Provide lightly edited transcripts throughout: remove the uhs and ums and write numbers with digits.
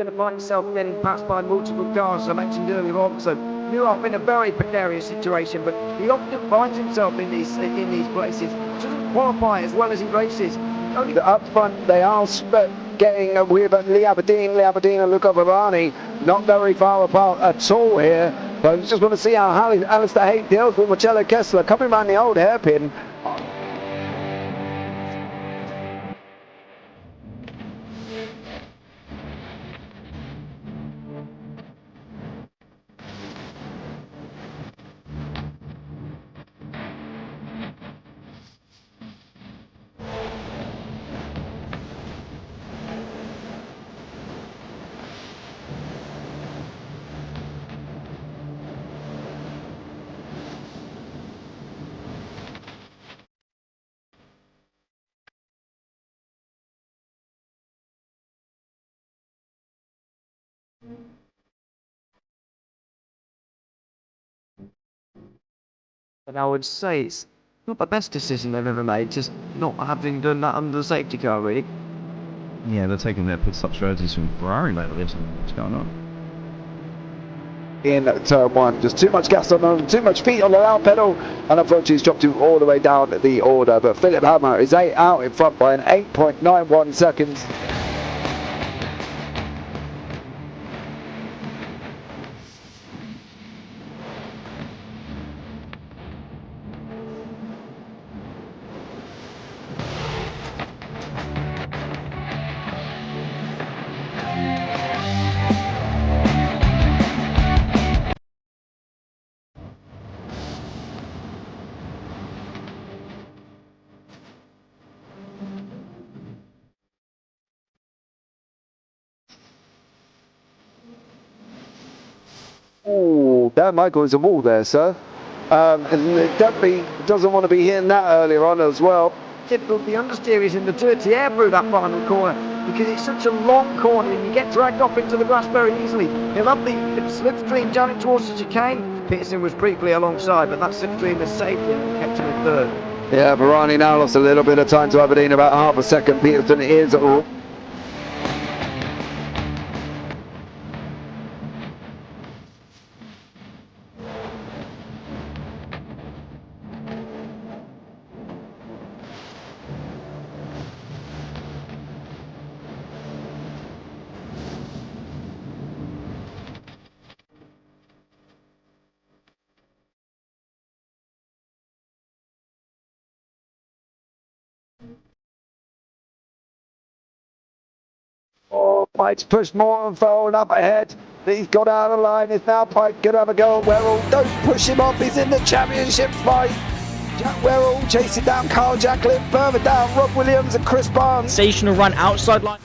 going to find himself getting passed by multiple cars, as I mentioned earlier on. So Newhoff in a very precarious situation, but he often finds himself in these places. Doesn't qualify as well as he races. Only Up front, they are getting with Lee Aberdeen and Luca Varani not very far apart at all here. But I just want to see how Alistair Haight deals with Marcello Kessler coming around the old hairpin. And I would say it's not the best decision they've ever made, just not having done that under the safety car, really. Yeah, they're taking their pit stop strategies from Ferrari lately, isn't it? What's going on? In turn one, just too much gas on them, too much feet on the loud pedal, and unfortunately he's dropped him all the way down the order. But Philip Hammer is out in front by an 8.91 seconds. Oh, Dan Michael is a wall there, sir. And it definitely doesn't want to be hitting that earlier on as well. Difficult, the understeer is in the dirty air through that final corner because it's such a long corner and you get dragged off into the grass very easily. He'll have the slipstream down towards the chicane. Peterson was briefly alongside, but that slipstream has saved him and kept him in third. Yeah, Varani now lost a little bit of time to Aberdeen, about half a second. Peterson is all. Oh, Pike's pushed more and forward up ahead. He's got out of line. It's now Pike going to have a go at Werrell. Don't push him off. He's in the championship fight. Jack Werrell chasing down Carl Jacklin. Further down, Rob Williams and Chris Barnes. Sensational run outside line.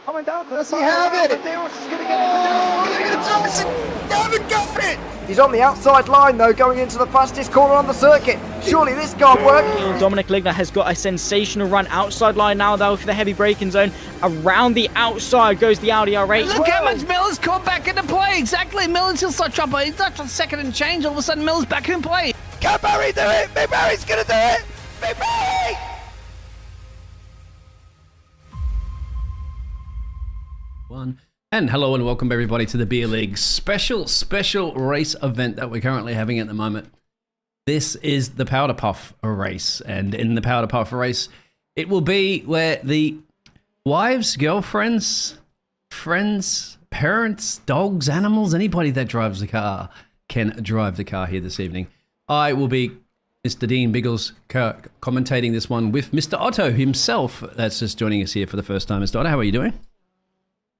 Coming down to the He had it! He's on the outside line though, going into the fastest corner on the circuit. Surely this can't work. Dominic Ligner has got a sensational run outside line now though for the heavy braking zone. Around the outside goes the Audi R8. Look how much Miller's caught back into play. Exactly, Miller's still such trouble. He's not a second and change. All of a sudden, Miller's back in play. Can Barry do it? Big Barry's gonna do it! Big Barry! And hello and welcome everybody to the Beer League special race event that we're currently having at the moment. This is the Powder Puff race, and in the Powder Puff race, it will be where the wives, girlfriends, friends, parents, dogs, animals, anybody that drives the car can drive the car here this evening. I will be Mr. Dean Biggles commentating this one with Mr. Otto himself. That's just joining us here for the first time. Mr. Otto, how are you doing?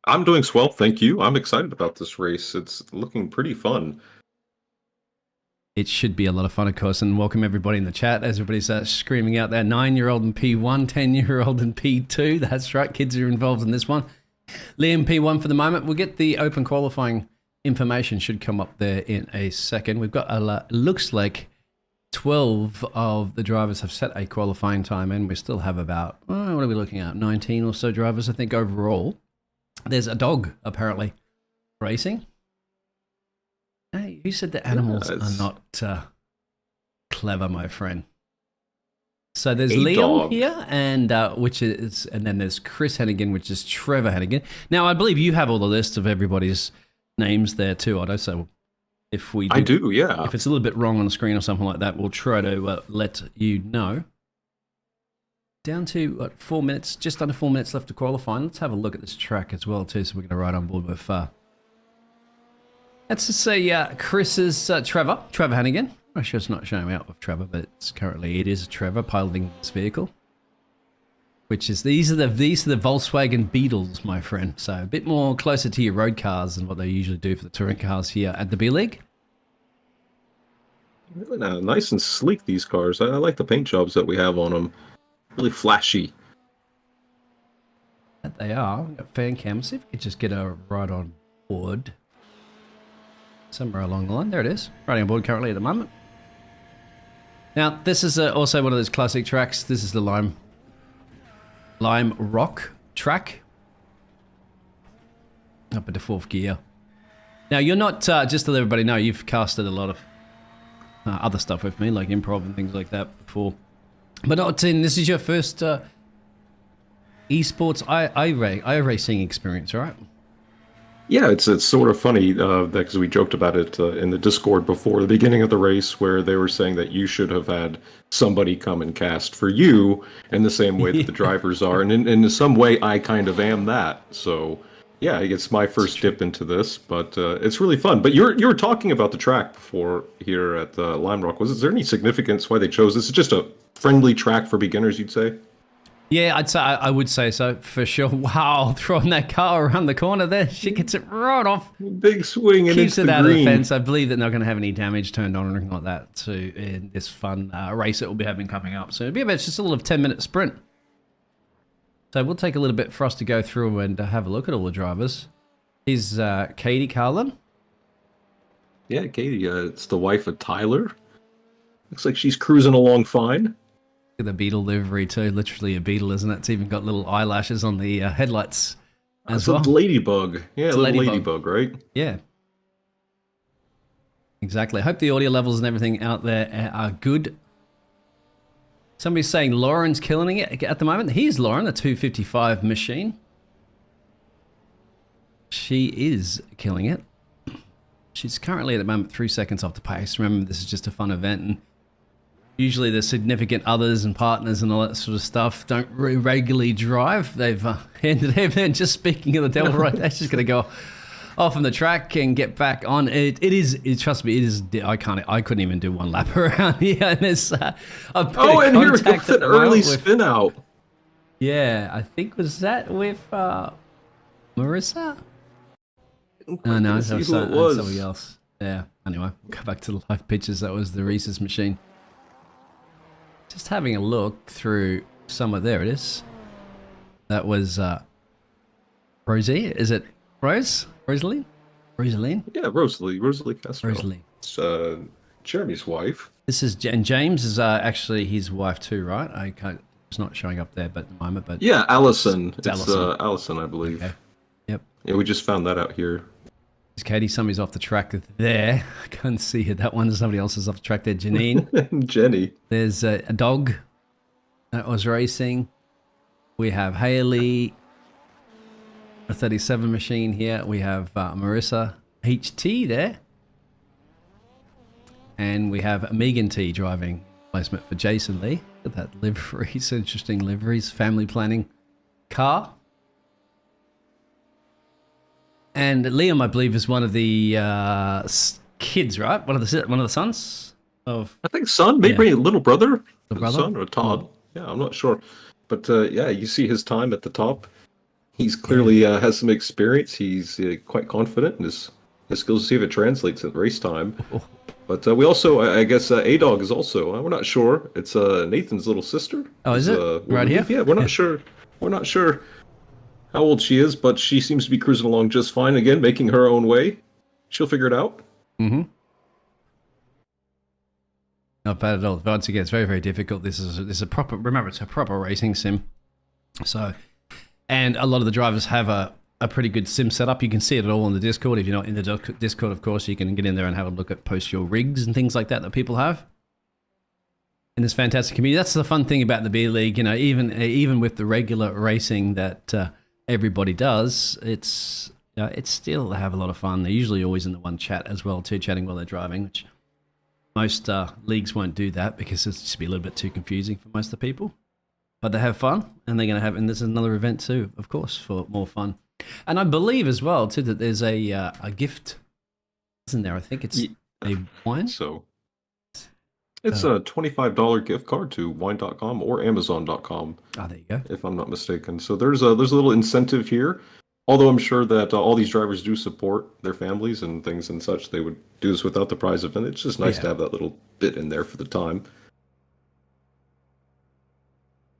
I'm doing swell, thank you. I'm excited about this race. It's looking pretty fun. It should be a lot of fun, of course, and welcome everybody in the chat. As everybody's screaming out there, 9-year-old in P1, 10-year-old in P2. That's right, kids are involved in this one. Liam P1 for the moment. We'll get the open qualifying information, should come up there in a second. We've got, looks like 12 of the drivers have set a qualifying time, and we still have about, what are we looking at, 19 or so drivers, I think, overall. There's a dog, apparently, racing. Hey, who said that animals are not clever, my friend? So there's Liam here, and and then there's Chris Hennigan, which is Trevor Hennigan. Now, I believe you have all the lists of everybody's names there too, Otto. So if we I do, yeah. If it's a little bit wrong on the screen or something like that, we'll try to let you know. Down to 4 minutes, just under 4 minutes left to qualify. Let's have a look at this track as well too, so we're going to ride on board with. Let's just say Chris's Trevor Hannigan. I'm sure it's not showing out with Trevor, but it is Trevor piloting this vehicle. Which is these are the Volkswagen Beetles, my friend. So a bit more closer to your road cars than what they usually do for the touring cars here at the B League. Really nice and sleek, these cars. I like the paint jobs that we have on them. Really flashy. That they are. We've got fan cams. See if we could just get a ride on board. Somewhere along the line. There it is. Riding on board currently at the moment. Now, this is also one of those classic tracks. This is the Lime Rock track. Up into 4th gear. Now, you're not, just to let everybody know, you've casted a lot of other stuff with me, like improv and things like that before. But not in, this is your first esports iRacing experience, right? Yeah, it's sort of funny because we joked about it in the Discord before the beginning of the race, where they were saying that you should have had somebody come and cast for you in the same way that the drivers are, and in some way I kind of am that. So yeah, it's my first dip into this, but it's really fun. But you were talking about the track before here at Lime Rock. Is there any significance why they chose this? It's just a friendly track for beginners, you'd say? Yeah, I would say so for sure. Wow, throwing that car around the corner there, she gets it right off. Big swing and keeps it's it out green. of the fence. I believe they're not going to have any damage turned on or anything like that in this fun race that we'll be having coming up. So it'll be about just a little 10-minute sprint. So we'll take a little bit for us to go through and have a look at all the drivers. Is Katie Carlin? Yeah, Katie, it's the wife of Tyler. Looks like she's cruising along fine. The Beetle livery too, literally a beetle, isn't it? It's even got little eyelashes on the headlights as well. It's a ladybug. Yeah, it's a little ladybug, right? Yeah. Exactly. I hope the audio levels and everything out there are good. Somebody's saying Lauren's killing it at the moment. Here's Lauren, the 255 machine. She is killing it. She's currently at the moment 3 seconds off the pace. Remember, this is just a fun event, and usually the significant others and partners and all that sort of stuff don't regularly drive. They've ended up, and just speaking of the devil right there, she's going to go off on the track and get back on. It is, trust me, it is, I couldn't even do one lap around here. And there's and here we go, an early spin out. Yeah, I think, was that with Marissa? Oh, no, that was somebody else. Yeah, anyway, we'll go back to the live pictures. That was the Reese's machine. Just having a look through some of, there it is. That was Rosie, is it Rose? Rosalie? Rosaline? Yeah, Rosalie Castro. Rosalie. It's Jeremy's wife. This is, and James is actually his wife too, right? I can't, it's not showing up there at the moment, but Yeah, Allison. It's Allison. Allison, I believe. Okay. Yep. Yeah, we just found that out here. Katie, somebody's off the track there. I can't see it. That one, somebody else is off the track there. Janine. Jenny. There's a dog that was racing. We have Haley, a 37 machine here. We have Marissa HT there. And we have Megan T driving placement for Jason Lee. Look at that liveries, interesting liveries, family planning car. And Liam, I believe, is one of the kids, right? One of the sons of. I think son, maybe a little brother. The brother? Son or Todd. Yeah, I'm not sure. But yeah, you see his time at the top. He's clearly has some experience. He's quite confident in his skills. See if it translates at race time. But we also, I guess, A-Dog is also. We're not sure. It's Nathan's little sister. Oh, is it? Right here? Yeah, we're not sure. We're not sure how old she is, but she seems to be cruising along just fine. Again, making her own way. She'll figure it out. Mm-hmm. Not bad at all. Once again, it's very, very difficult. This is a proper. Remember, it's a proper racing sim. So, and a lot of the drivers have a pretty good sim setup. You can see it all on the Discord. If you're not in the Discord, of course, you can get in there and have a look at post your rigs and things like that people have. In this fantastic community, that's the fun thing about the B League. You know, even with the regular racing that everybody does, it's still they have a lot of fun. They're usually always in the one chat as well too, chatting while they're driving, which most leagues won't do that because it's just be a little bit too confusing for most of the people. But they have fun, and they're going to have, and there's another event too, of course, for more fun. And I believe as well too that there's a gift, isn't there? I think it's a wine. So it's a $25 gift card to wine.com or amazon.com. Oh, there you go. If I'm not mistaken. So there's a little incentive here. Although I'm sure that all these drivers do support their families and things and such, they would do this without the prize event. It's just nice to have that little bit in there for the time.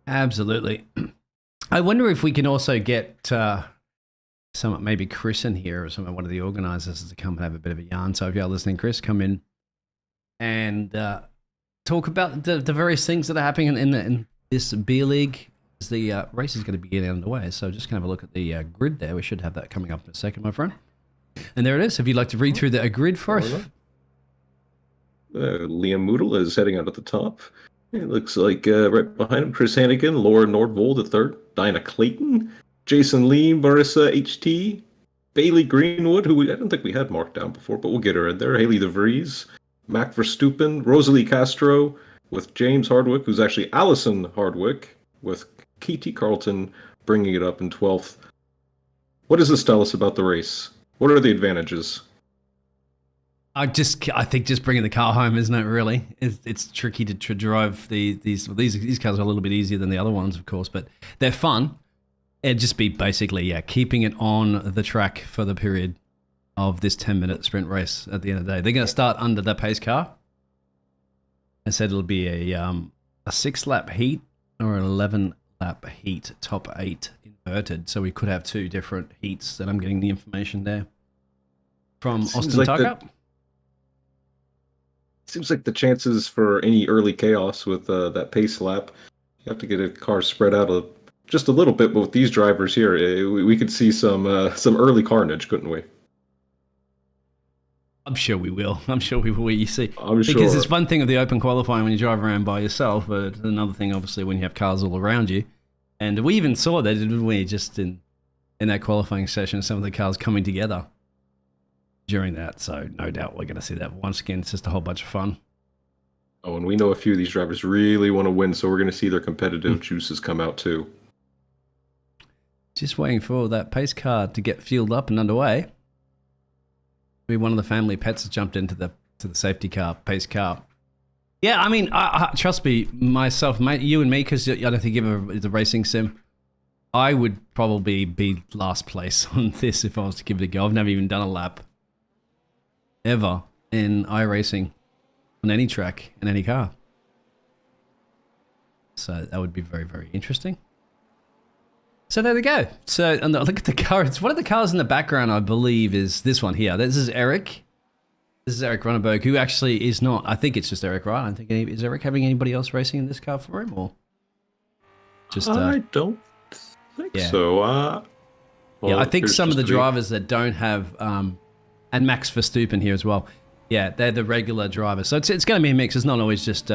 Absolutely. I wonder if we can also get some, maybe Chris in here or one of the organisers to come and have a bit of a yarn. So if you're listening, Chris, come in and talk about the various things that are happening in this beer league. The race is going to be getting underway, so just going to have a look at the grid there. We should have that coming up in a second, my friend. And there it is. If you'd like to read through the grid for us. Liam Moodle is heading out at the top. It looks like right behind him, Chris Hannigan, Laura Nordvold the third, Dinah Clayton, Jason Lee, Marissa HT, Bailey Greenwood, who I don't think we had marked down before, but we'll get her in there, Haley DeVries, Mac Versteupen, Rosalie Castro, with James Hardwick, who's actually Allison Hardwick, with Katie Carlton bringing it up in 12th. What does this tell us about the race? What are the advantages? I think just bringing the car home, isn't it? Really, it's tricky to drive these cars are a little bit easier than the other ones, of course, but they're fun. It'd just be basically keeping it on the track for the period of this 10-minute sprint race. At the end of the day, they're going to start under the pace car. I said it'll be a 6-lap heat or an 11-lap heat, top 8 inverted. So we could have 2 different heats that I'm getting the information there from Austin Tucker. Seems like the chances for any early chaos with that pace lap, you have to get a car spread out just a little bit. But with these drivers here, we could see some early carnage, couldn't we? I'm sure we will. You see, because it's one thing of the open qualifying when you drive around by yourself, but it's another thing, obviously, when you have cars all around you. And we even saw that, didn't we? Just in that qualifying session, some of the cars coming together during that. So no doubt we're going to see that once again. It's just a whole bunch of fun. Oh, and we know a few of these drivers really want to win, so we're going to see their competitive juices come out too. Just waiting for that pace car to get fueled up and underway. Maybe one of the family pets has jumped into the safety car, pace car. Yeah, I mean, I trust me, myself, mate, you and me, because I don't think it's a racing sim. I would probably be last place on this if I was to give it a go. I've never even done a lap ever in iRacing on any track in any car. So that would be very, very interesting. So there we go. So and look at the cars. One of the cars in the background, I believe, is this one here. This is Eric. This is Eric Ronneberg, who actually is not. I think it's just Eric, right? I don't think is Eric having anybody else racing in this car for him, or just. I don't think so. Yeah, I think some of the drivers that don't have, and Max Verstappen here as well. Yeah, they're the regular drivers. So it's going to be a mix. It's not always just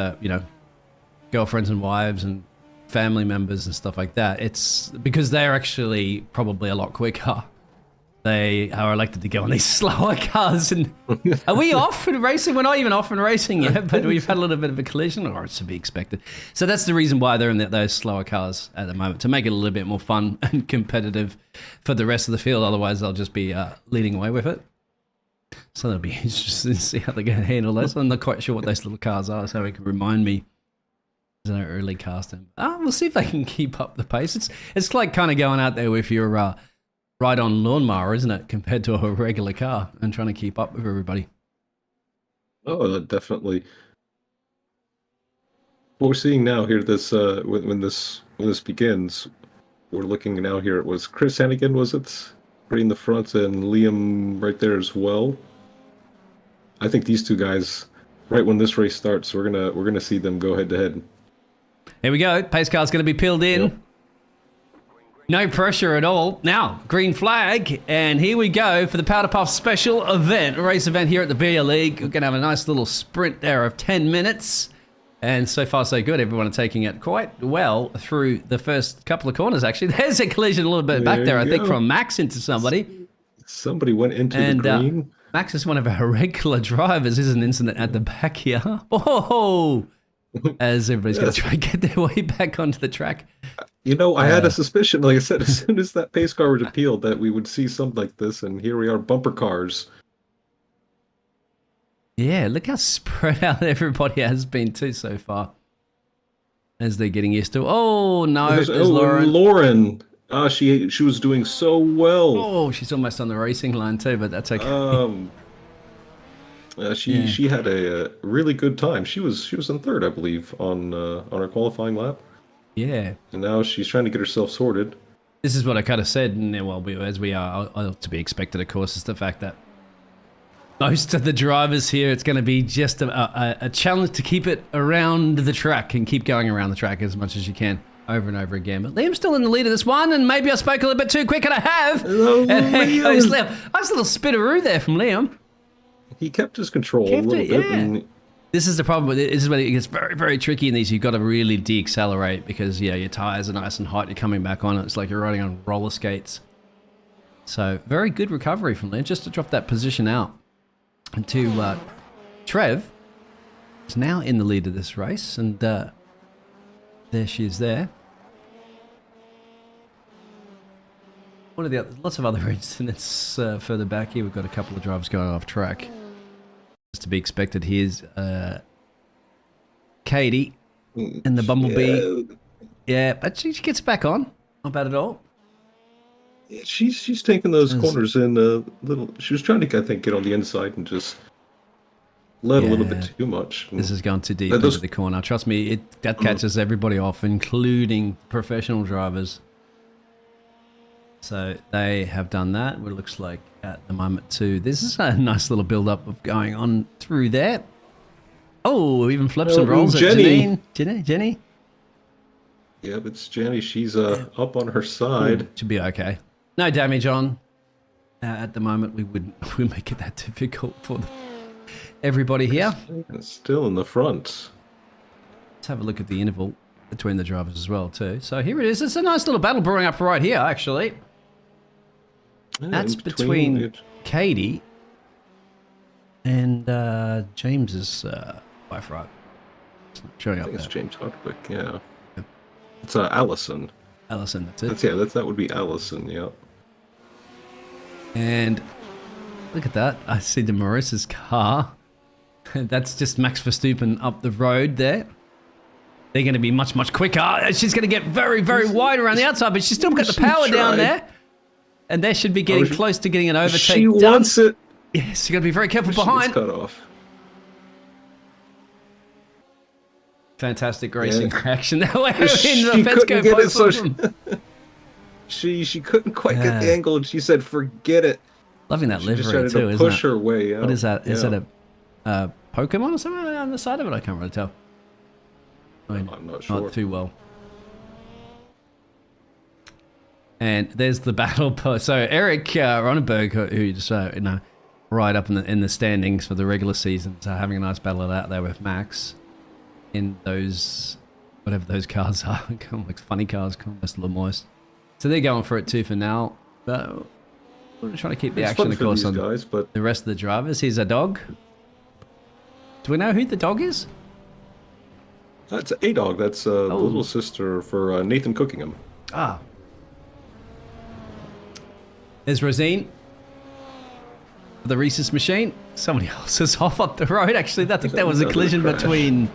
girlfriends and wives and family members and stuff like that. It's because they're actually probably a lot quicker. They are elected to go on these slower cars. And are we off in racing? We're not even off in racing yet, but we've had a little bit of a collision, or it's to be expected. So that's the reason why they're in those slower cars at the moment, to make it a little bit more fun and competitive for the rest of the field. Otherwise, they'll just be leading away with it. So that'll be interesting to see how they're going to handle those. I'm not quite sure what those little cars are, so it can remind me. I don't really cast them. We'll see if they can keep up the pace. It's like kind of going out there with your ride-on lawnmower, isn't it, compared to a regular car, and trying to keep up with everybody. Oh, definitely. What we're seeing now here, this when this begins, we're looking now here. It was Chris Hannigan, was it, right in the front, and Liam right there as well. I think these two guys, right when this race starts, we're gonna see them go head to head. Here we go. Pace car's going to be peeled in. Yep. No pressure at all. Now, green flag, and here we go for the Powder Puff special event, race event here at the Beer League. We're going to have a nice little sprint there of 10 minutes. And so far, so good. Everyone are taking it quite well through the first couple of corners, actually. There's a collision a little bit back there, I think, from Max into somebody. Somebody went into the green. Max is one of our regular drivers. There's an incident at the back here. Oh! As everybody's going to try and get their way back onto the track. I had a suspicion, like I said, as soon as that pace car was appealed, that we would see something like this, and here we are, bumper cars. Yeah, look how spread out everybody has been too so far. As they're getting used to. Oh no, there's Lauren. Lauren. She was doing so well. Oh, she's almost on the racing line too, but that's okay. She had a really good time. She was in third, I believe, on her qualifying lap. Yeah. And now she's trying to get herself sorted. This is what I kind of said, and as we are to be expected, of course, is the fact that most of the drivers here, it's going to be just a challenge to keep it around the track and keep going around the track as much as you can over and over again. But Liam's still in the lead of this one, and maybe I spoke a little bit too quick, and I have. Hello, and there goes Liam. Nice little spitteroo there from Liam. He kept his control a little bit. And this is the problem with it. This is when it gets very, very tricky in these. You've got to really deaccelerate because, your tires are nice and hot. You're coming back on it. It's like you're riding on roller skates. So, very good recovery from Liam just to drop that position out. And to Trev is now in the lead of this race. And there she is there. One of the lots of other incidents further back here. We've got a couple of drivers going off track. To be expected. Here's Katie and the Bumblebee. Yeah, but she gets back on. Not bad at all. Yeah, she's taking those corners in a little. She was trying to, I think, get on the inside and just let a little bit too much. This has gone too deep into the corner. Trust me, that catches everybody off, including professional drivers. So they have done that. It looks like at the moment too. This is a nice little build-up of going on through there. Oh, even flips and rolls at Jenny. Yeah, but it's Jenny. She's up on her side. Should be okay. No damage on. At the moment, we make it that difficult for everybody here. It's still in the front. Let's have a look at the interval between the drivers as well too. So here it is. It's a nice little battle brewing up right here, actually. That's between Katie and James's wife, right? It's not showing up there. It's James Hardwick, yeah. It's Allison. Allison, that's it. That would be Allison, yeah. And look at that. I see the Marissa's car. That's just Max Verstappen up the road there. They're going to be much, much quicker. She's going to get very, very wide around the outside, but she's still got the power down there. And they should be getting close to getting an overtake. She wants it. Yes, you got to be very careful behind. Cut off. Fantastic racing action. That way in the She couldn't get it, so she couldn't quite get the angle, and she said, "Forget it." Loving that She livery just started too, to isn't push it? her way out. What is that? Is Yeah. it a Pokemon or something on the side of it? I can't really tell. I mean, I'm not sure. Not too well. And there's the battle post. So Eric Ronenberg, who you just right up in the standings for the regular season, so having a nice battle out there with Max in those whatever those cars are, kind of like funny cars, almost a little moist. So they're going for it too for now. But we're trying to keep the It's action, fun of for course, these on guys, but the rest of the drivers. Here's a dog. Do we know who the dog is? that's A-Dog. That's the little sister for Nathan Cookingham. Ah. There's Rosine. The Reese's machine. Somebody else is off up the road, actually. I think there was a collision between...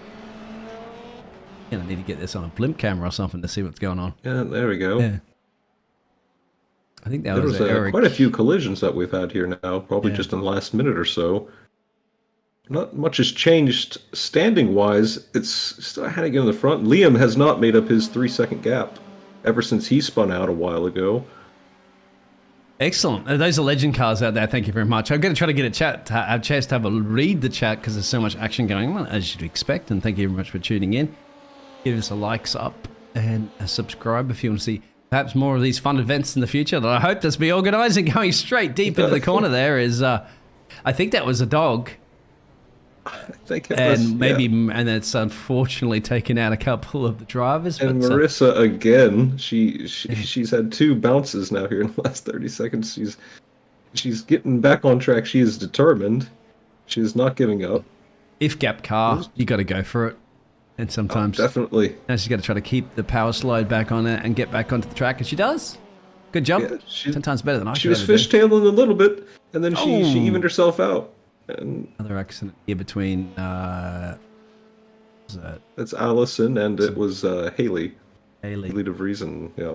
I need to get this on a blimp camera or something to see what's going on. Yeah, there we go. Yeah. I think that There was was Eric. quite a few collisions that we've had here now, probably Yeah. just in the last minute or so. Not much has changed standing-wise. It's still Hannigan in the front. Liam has not made up his 3-second gap ever since he spun out a while ago. Excellent. Those are legend cars out there. Thank you very much. I'm going to try to get a chance to have a read the chat because there's so much action going on, as you'd expect. And thank you very much for tuning in. Give us a likes up and a subscribe if you want to see perhaps more of these fun events in the future that I hope to be organised. And going straight deep into the corner there is, I think that was a dog. I think it was, And maybe, and it's unfortunately taken out a couple of the drivers. And but, Marissa again. She's had 2 bounces now here in the last 30 seconds. She's getting back on track. She is determined. She is not giving up. if gap car, you got to go for it. And sometimes definitely. now she's got to try to keep the power slide back on it and get back onto the track, and she does. Good jump. Yeah, 10 times better than I She could was ever do. fishtailing a little bit, and then she evened herself out. And Another accident here between was that that's Allison, and it was Haley. Haley. Haley DeVries, and yeah.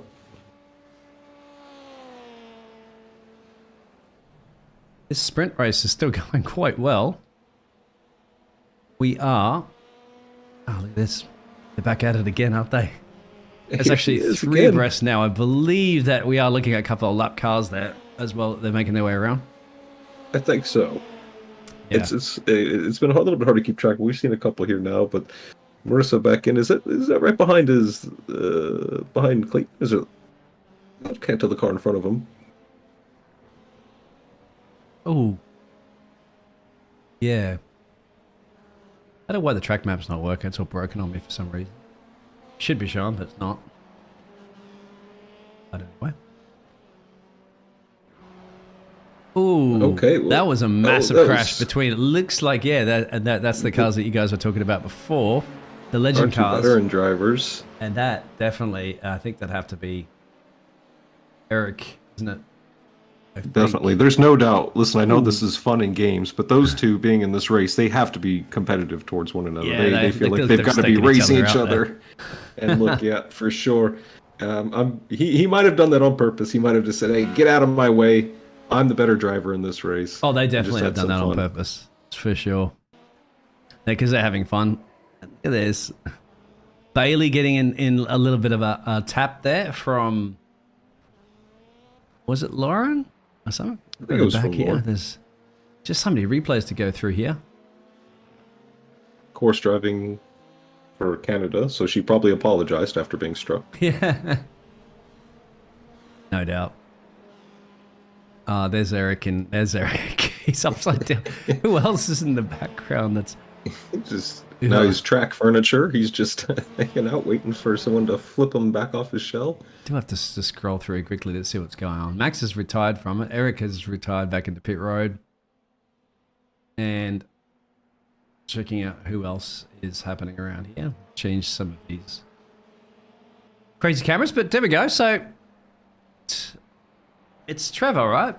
This sprint race is still going quite well. We are... Oh, look at this. They're back at it again, aren't they? It's Here actually she is 3 again. abreast now. I believe that we are looking at a couple of lap cars there as well. They're making their way around. I think so. Yeah. It's been a little bit hard to keep track. We've seen a couple here now, but Marissa back in. Is that right behind behind Clayton? Is it? I can't tell the car in front of him. Oh. Yeah. I don't know why the track map's not working. It's all broken on me for some reason. Should be showing, but it's not. I don't know why. Ooh, Okay, well, that was a massive that crash was- between. It looks like that's the cars that you guys were talking about before, the legend Aren't you cars, veteran drivers? and that definitely. I think that'd have to be Eric, isn't it? I think. Definitely. There's no doubt. Listen, I know this is fun and games, but those two being in this race, they have to be competitive towards one another. Yeah, they feel like they're they've got to be staking each racing other each out there. other. And look, yeah, for sure. He might have done that on purpose. He might have just said, "Hey, get out of my way. I'm the better driver in this race." Oh, they And just definitely had have done some that on fun. purpose, for sure. Because they're having fun. Look at this. Bailey getting in a little bit of a tap there from... Was it Lauren? Or something? I think it was from here. Lauren. There's just so many replays to go through here. Course driving for Canada, so she probably apologized after being struck. Yeah. No doubt. There's Eric and there's Eric. He's upside down. Who else is in the background that's... Just Yeah. now he's track furniture. He's just hanging out, waiting for someone to flip him back off his shell. Do have to scroll through quickly to see what's going on. Max is retired from it. Eric has retired back into pit road. And checking out who else is happening around here. Change some of these crazy cameras, but there we go. So it's Trevor, right?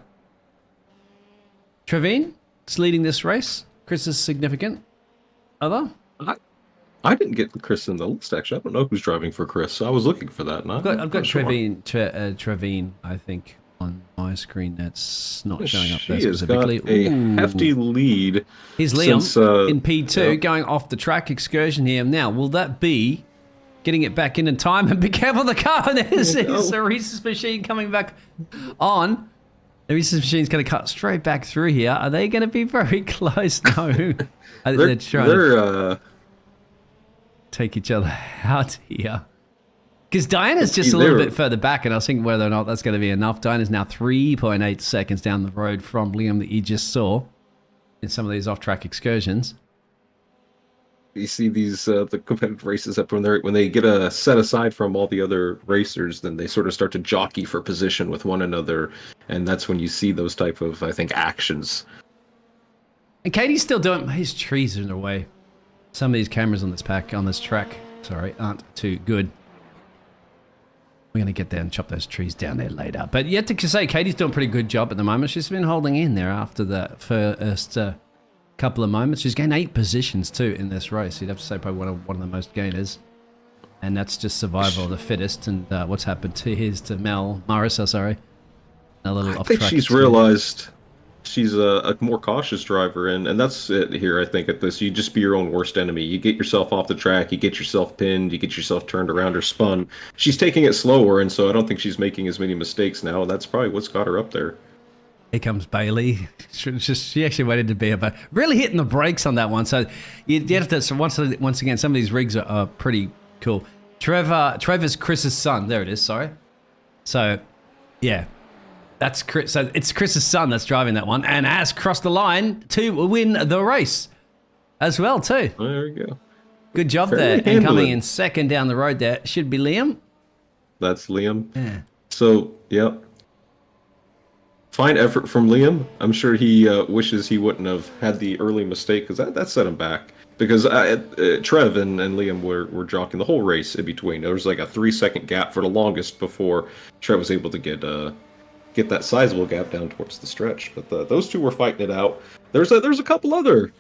Trevine is leading this race. Chris is significant other. I didn't get Chris in the list, actually. I don't know who's driving for Chris. So I was looking for that. And I've got I'm not sure. Trevine, I think, on my screen. That's not showing up there She has got specifically. a Ooh. hefty lead. Here's Liam since, in P2 yeah. going off the track excursion here. Now, will that be getting it back in time, and be careful the car. There's a Reese's machine coming back on. The Reese's machine's going to cut straight back through here. Are they going to be very close? No. I think they're trying to take each other out here. Because Diana's just a little bit further back, and I was thinking whether or not that's going to be enough. Diana's now 3.8 seconds down the road from Liam that you just saw in some of these off-track excursions. You see these the competitive races up when they get a set aside from all the other racers, then they sort of start to jockey for position with one another, and that's when you see those type of, I think, actions. And Katie's still doing. His trees are in the way. Some of these cameras on this track, aren't too good. We're going to get there and chop those trees down there later. But you have to say, Katie's doing a pretty good job at the moment. She's been holding in there after the first couple of moments. She's gained 8 positions, too, in this race. You'd have to say probably one of the most gainers. And that's just survival of the fittest. And what's happened to Marissa, sorry. A little off track. I think she's realized she's a more cautious driver, and that's it here, I think, at this. You just be your own worst enemy. You get yourself off the track, you get yourself pinned, you get yourself turned around or spun. She's taking it slower, and so I don't think she's making as many mistakes now, and that's probably what's got her up there. Here comes Bailey. She actually waited to be about really hitting the brakes on that one. So you have to. So once again, some of these rigs are pretty cool. Trevor's Chris's son. There it is. Sorry. So yeah, that's Chris. So it's Chris's son that's driving that one, and has crossed the line to win the race as well too. There we go. Good job there. And coming in second down the road there should be Liam. That's Liam. Yeah. So yeah. Fine effort from Liam. I'm sure he wishes he wouldn't have had the early mistake, because that set him back. Because Trev and Liam were jockeying the whole race in between. There was like a 3-second gap for the longest before Trev was able to get that sizable gap down towards the stretch. But those two were fighting it out. There's a couple other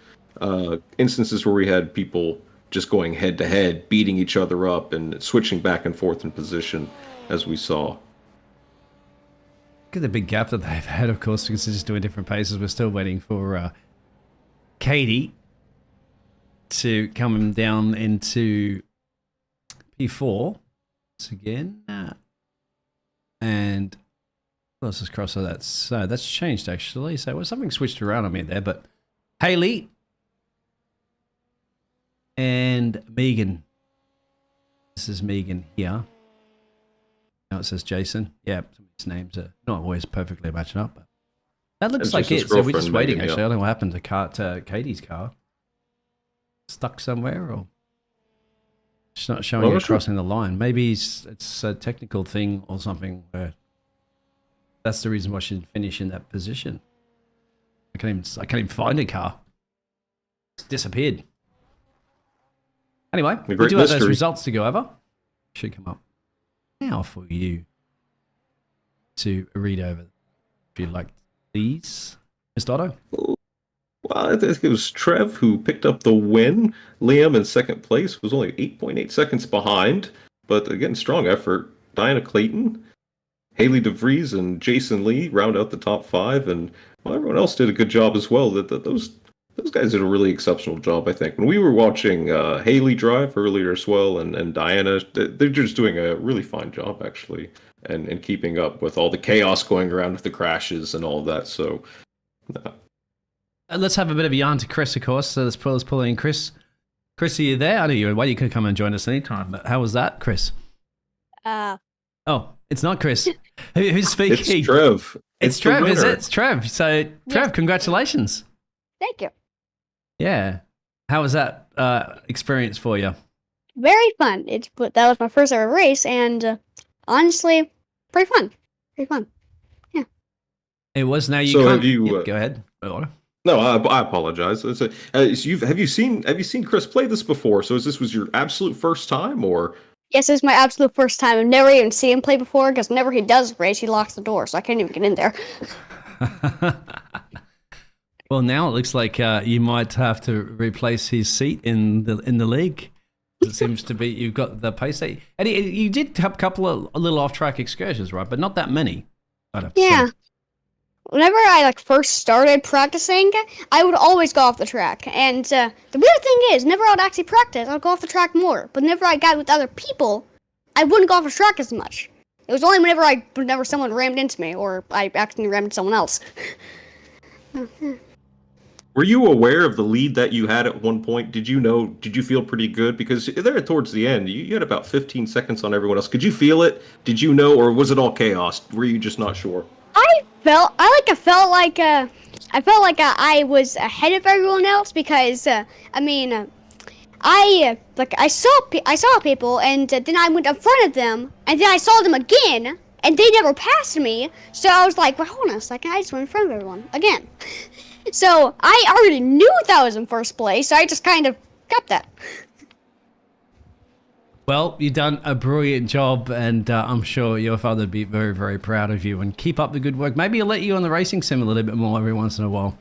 instances where we had people just going head to head, beating each other up, and switching back and forth in position, as we saw. Look at the big gap that they've had, of course, because they're just doing different paces. We're still waiting for Katie to come down into P4 once again. And let's just cross that. So that's changed, actually. So something switched around on me there. But Haley and Megan. This is Megan here. Now it says Jason. Yeah, some of these names are not always perfectly matching up. But that looks like it. So we're just waiting, Megan, actually. I don't know what happened to Katie's car. Stuck somewhere, or it's not showing you crossing the line. Maybe it's a technical thing or something where that's the reason why she didn't finish in that position. I can't even find a car. It's disappeared. Anyway, we do have those results to go over. Should come up now for you to read over. If you'd like, please, Mr. Otto. Well, I think it was Trev who picked up the win. Liam in second place was only 8.8 seconds behind, but again, strong effort. Diana Clayton, Haley DeVries, and Jason Lee round out the top 5, and everyone else did a good job as well. Those guys did a really exceptional job, I think. When we were watching Haley drive earlier as well, and Diana, they're just doing a really fine job, actually, and keeping up with all the chaos going around with the crashes and all of that. So, let's have a bit of a yarn to Chris, of course. So let's pull in Chris. Chris, are you there? I know you. Well, you could come and join us anytime. But how was that, Chris? Oh, it's not Chris. Who's speaking? It's Trev. It's Trev, is it? It's Trev. So, Trev, congratulations. Thank you. Yeah. How was that experience for you? Very fun. That was my first ever race, and honestly, pretty fun. Pretty fun. Yeah. It was. Now you so can't. Have you, go ahead. No, I apologize. Have you seen Chris play this before? So was your absolute first time, or? Yes, this is my absolute first time. I've never even seen him play before, because whenever he does race, he locks the door, so I can't even get in there. Well, now it looks like you might have to replace his seat in the league. It seems to be you've got the pace. And you did have a couple of little off-track excursions, right? But not that many. Yeah. whenever I first started practicing, I would always go off the track. And the weird thing is, whenever I would actually practice, I would go off the track more. But whenever I got with other people, I wouldn't go off the track as much. It was only whenever someone rammed into me, or I accidentally rammed into someone else. Were you aware of the lead that you had at one point? Did you feel pretty good? Because there towards the end, you had about 15 seconds on everyone else. Could you feel it? Did you know, or was it all chaos? Were you just not sure? I felt like I was ahead of everyone else because I saw people and then I went in front of them and then I saw them again and they never passed me. So I was like, well, hold on a second, I just went in front of everyone again. So I already knew that I was in first place, so I just kind of got that. Well, you've done a brilliant job, and I'm sure your father would be very, very proud of you. And keep up the good work. Maybe he'll let you on the racing sim a little bit more every once in a while.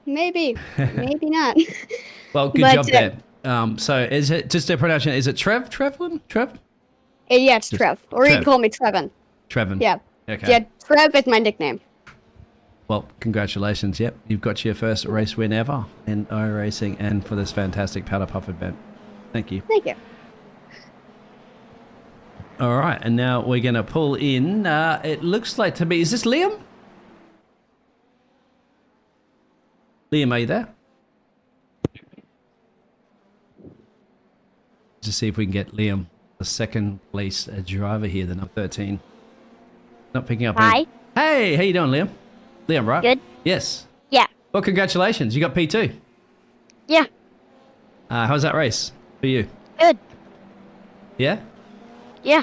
Maybe not. Well, good job there. So is it just a pronunciation? Is it Trevlin? Trev? Yeah, it's Trev. Or you Trev. can call me Trevin. Trevin. Yeah. Okay. Yeah, Trev is my nickname. Well, congratulations. Yep, you've got your first race win ever in iRacing and for this fantastic Powder Puff event. Thank you. Thank you. All right, and now we're going to pull in, it looks like to be, is this Liam? Liam, are you there? Just see if we can get Liam, the second place driver here, the number 13. Not picking up. Hi. Hey, how you doing, Liam? Liam, right? Good. Yes. Yeah. Well, congratulations. You got P2. Yeah. How's that race for you? Good. Yeah? Yeah.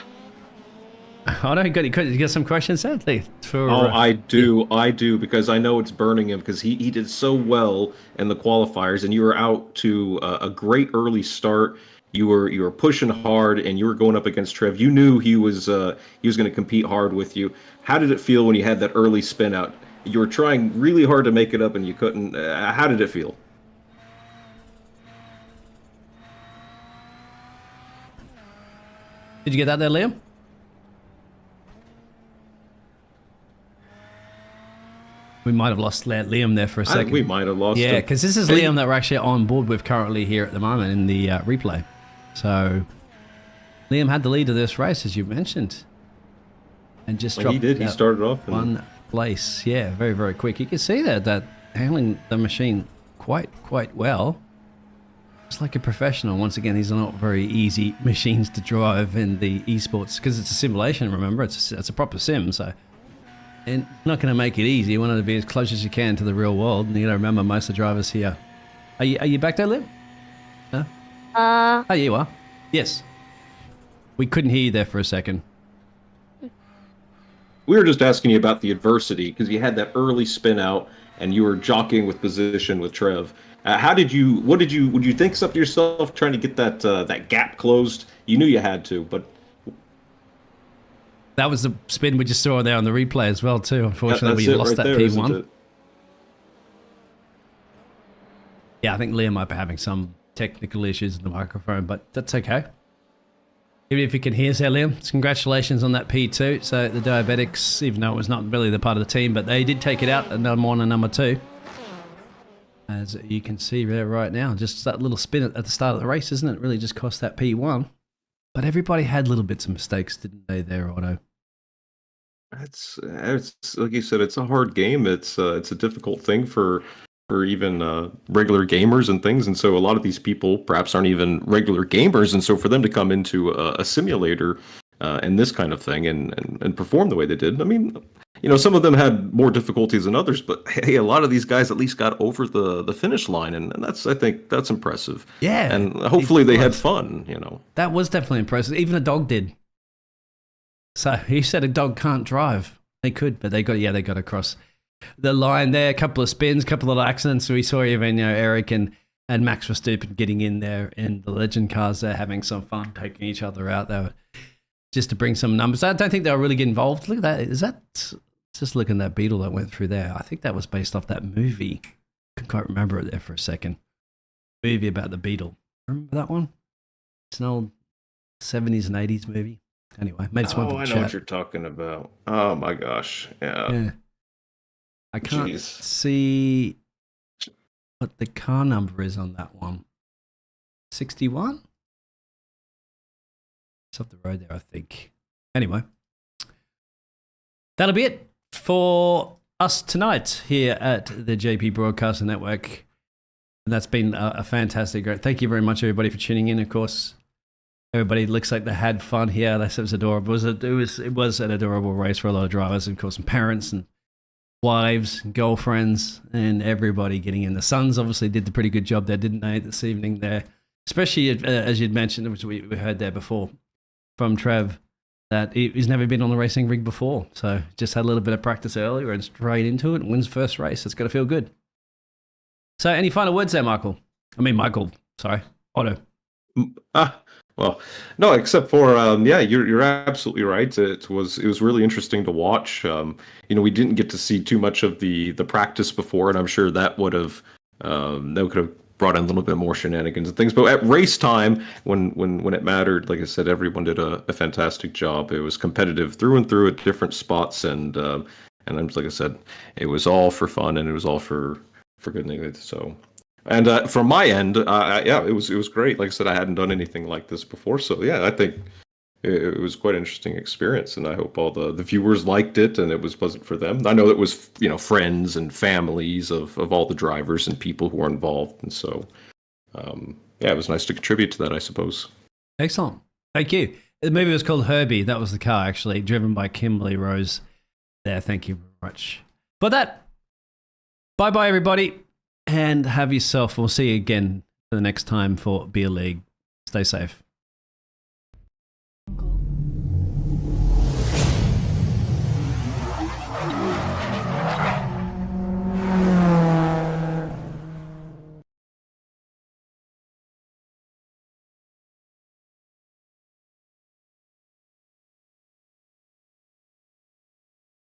Oh, no, you got some questions, sadly. I do, because I know it's burning him because he did so well in the qualifiers, and you were out to a great early start. You were pushing hard, and you were going up against Trev. You knew he was going to compete hard with you. How did it feel when you had that early spin out? You were trying really hard to make it up, and you couldn't. How did it feel? Did you get that there, Liam? We might have lost Liam there for a second. We might have lost him. Yeah, because this is Liam that we're actually on board with currently here at the moment in the replay. So, Liam had the lead of this race, as you mentioned. And just dropped he did. He started off in one place. Yeah, very, very quick. You can see that handling the machine quite well. It's like a professional. Once again, these are not very easy machines to drive in the esports because it's a simulation, remember? It's a proper sim, so... And not going to make it easy. You want it to be as close as you can to the real world. And you got to remember, most of the drivers here. Are you back there, Liv? No? Oh, you are. Yes. We couldn't hear you there for a second. We were just asking you about the adversity because you had that early spin out and you were jockeying with position with Trev. Would you think it's up to yourself trying to get that gap closed? You knew you had to, but that was the spin we just saw there on the replay as well too. Unfortunately, we lost that P1. Yeah, I think Liam might be having some technical issues in the microphone, but that's okay. Even if you can hear us there, Liam, congratulations on that P2. So the Diabetics, even though it was not really the part of the team, but they did take it out at number 1 and number 2. As you can see there right now, just that little spin at the start of the race, isn't it? Really just cost that P1. But everybody had little bits of mistakes, didn't they, there, Otto? It's like you said, it's a hard game. It's a difficult thing for even regular gamers and things. And so a lot of these people perhaps aren't even regular gamers. And so for them to come into a simulator and this kind of thing and perform the way they did, I mean, you know, some of them had more difficulties than others, but hey, a lot of these guys at least got over the finish line, and I think that's impressive. Yeah, and hopefully they had fun. You know, that was definitely impressive. Even a dog did. So he said a dog can't drive. They could, but they got across the line there. A couple of spins, a couple of little accidents. So we saw even Eric and Max Verstappen getting in there in the legend cars there, having some fun, taking each other out there, just to bring some numbers. I don't think they were really getting involved. Look at that. Is that? Just looking at that beetle that went through there. I think that was based off that movie. Couldn't quite remember it there for a second. Movie about the beetle. Remember that one? It's an old 70s and 80s movie. Anyway, made its one for the I know chat. what you're talking about. Oh my gosh. Yeah. I can't Jeez. see what the car number is on that one. 61? It's off the road there, I think. Anyway, that'll be it for us tonight here at the JP Broadcasting Network. And that's been a fantastic. Thank you very much, everybody, for tuning in. Of course, everybody looks like they had fun here. That was adorable. It was an adorable race for a lot of drivers, and of course, some parents and wives, and girlfriends, and everybody getting in. The Suns obviously did the pretty good job there, didn't they, this evening there? Especially as you'd mentioned, which we heard there before from Trev, that he's never been on the racing rig before. So just had a little bit of practice earlier and straight into it and wins first race. It's got to feel good. So any final words there, Michael? Sorry, Otto. Well, no, except for yeah, you're absolutely right. It was really interesting to watch. We didn't get to see too much of the practice before, and I'm sure that could have brought in a little bit more shenanigans and things. But at race time, when it mattered, like I said, everyone did a fantastic job. It was competitive through and through at different spots, and like I said, it was all for fun and it was all for goodness. So. And from my end, yeah, it was great. Like I said, I hadn't done anything like this before, so yeah, I think it was quite an interesting experience, and I hope all the viewers liked it and it was pleasant for them. I know it was friends and families of all the drivers and people who were involved, and so yeah, it was nice to contribute to that, I suppose. Excellent, thank you. The movie was called Herbie. That was the car, actually, driven by Kimberly Rose. There, thank you very much for that. Bye, everybody. And have yourself, we'll see you again for the next time for Beer League. Stay safe.